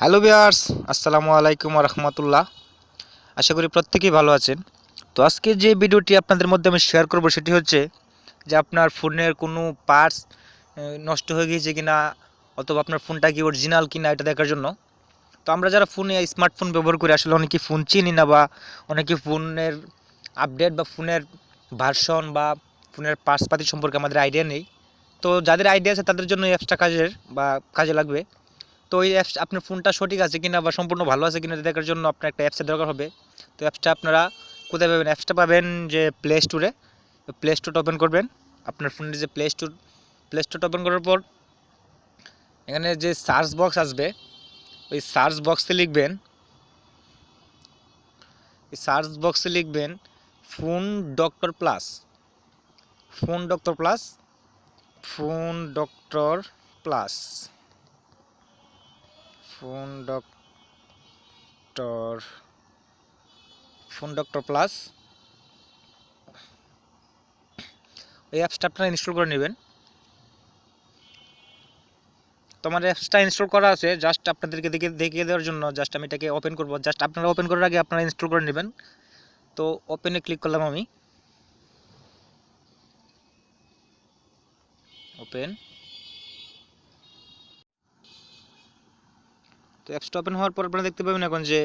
Hello viewers, আসসালামু আলাইকুম ওয়া রাহমাতুল্লাহ। আশা করি প্রত্যেকেই ভালো আছেন। তো আজকে যে ভিডিওটি আপনাদের মধ্যে আমি শেয়ার করব সেটি হচ্ছে যে আপনার ফোনের কোনো পার্টস নষ্ট হয়ে গিয়েছে কিনা, অথবা আপনার ফোনটা কি অরিজিনাল কিনা এটা দেখার জন্য। তো আমরা যারা ফোনে স্মার্টফোন ব্যবহার করি আসলে অনেকে ফোন চিনি না, বা অনেকে ফোনের আপডেট বা ফোনের ভার্সন বা ফোনের পার্টস পাতি সম্পর্কে আমাদের আইডিয়া নেই। তো যাদের আইডিয়া আছে তাদের জন্য এই অ্যাপসটা কাজে লাগবে। তো এই অ্যাপস আপনার ফোনটা সঠিক আছে কিনা বা সম্পূর্ণ ভালো আছে কিনা দেখার জন্য আপনার একটা অ্যাপসের দরকার হবে। তো অ্যাপসটা আপনারা কোথায় পাবেন? অ্যাপসটা পাবেন যে প্লে স্টোরে। প্লে স্টোরটা ওপেন করবেন। আপনার ফোনের যে প্লে স্টোরটা ওপেন করার পর এখানে যে সার্চ বক্স আসবে, ওই সার্চ বক্সে লিখবেন phone doctor plus. Phone doctor plus phone doctor plus phone doctor phone doctor plus এই অ্যাপসটা আপনারা ইনস্টল করে নেবেন। তো আমার অ্যাপসটা ইনস্টল করা আছে, জাস্ট আপনাদেরকে দেখিয়ে দেওয়ার জন্য জাস্ট আমি এটাকে ওপেন করব। জাস্ট আপনারা ওপেন করার আগে আপনারা ইনস্টল করে নেবেন। তো ওপেনে ক্লিক করলাম আমি। ওপেন। তো অ্যাপসটা ওপেন হওয়ার পর আপনারা দেখতে পাবেন এখন যে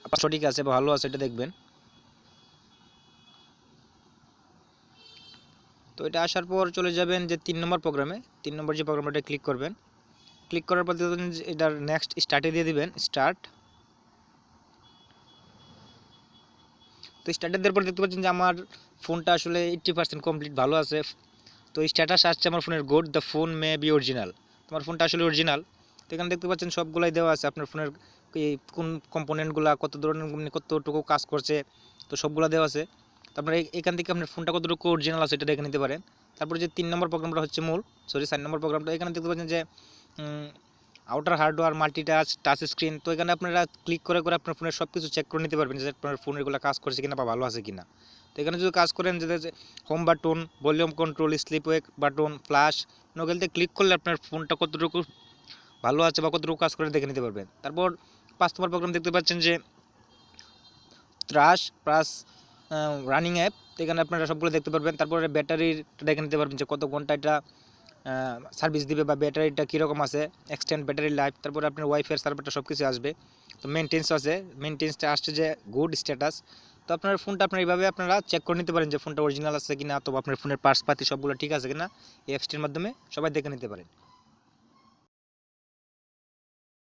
আপনার সঠিক আছে বা ভালো আছে এটা দেখবেন। তো এটা আসার পর চলে যাবেন যে 3 নম্বর প্রোগ্রামে। 3 নম্বর যে প্রোগ্রামটা ক্লিক করবেন। ক্লিক করার পর দেখবেন যে এটার নেক্সট স্টার্টে দিয়ে দিবেন স্টার্ট। তো স্টার্টে দেওয়ার পর দেখতে পাচ্ছেন যে আমার ফোনটা আসলে 80% কমপ্লিট ভালো আছে। তো স্ট্যাটাস আসছে আমার ফোনের good, the phone may be original. তোমার ফোনটা আসলে অরিজিনাল। তো এখানে দেখতে পাচ্ছেন সবগুলাই দেওয়া আছে আপনার ফোনের কোন কম্পোনেন্টগুলো কত ধরনের কতটুকু কাজ করছে, তো সবগুলো দেওয়া আছে। তারপরে এখান থেকে আপনার ফোনটা কতটুকু অরিজিনাল আছে এটা দেখে নিতে পারেন। তারপরে যে 3 নম্বর প্রোগ্রামটা হচ্ছে সরি 4 নম্বর প্রোগ্রামটা, এখানে দেখতে পাচ্ছেন যে আউটার হার্ডওয়্যার টাচ স্ক্রিন। তো এখানে আপনারা ক্লিক করে আপনার ফোনের সব কিছু চেক করে নিতে পারবেন যে আপনার ফোনের এগুলো কাজ করছে কিনা বা ভালো আছে কিনা। তো এখানে যদি কাজ করেন যে home button, volume control, sleep wake button, flash, নোকেলতে ক্লিক করলে আপনার ফোনটা কতটুকু ভালো আছে বা কতটুকু কাজ করে দেখে নিতে পারবেন। তারপর 5 নম্বর প্রোগ্রাম দেখতে পাচ্ছেন যে ত্রাস প্লাস রানিং অ্যাপ। তো এখানে আপনারা সবগুলো দেখতে পারবেন। তারপরে ব্যাটারির দেখে নিতে পারবেন যে কত ঘন্টা এটা সার্ভিস দিবে বা ব্যাটারিটা কীরকম আছে, এক্সটেন্ড ব্যাটারি লাইফ। তারপরে আপনার ওয়াইফাই সার্ভারটা সব কিছু আসবে। তো মেনটেন্সটা আসছে যে গুড স্ট্যাটাস। তো আপনার ফোনটা এইভাবে আপনারা চেক করে নিতে পারেন যে ফোনটা অরিজিনাল আছে কিনা, অথবা আপনার ফোনের পার্টস পাতি সবগুলো ঠিক আছে কিনা এই অ্যাপসটির মাধ্যমে সবাই দেখে নিতে পারেন।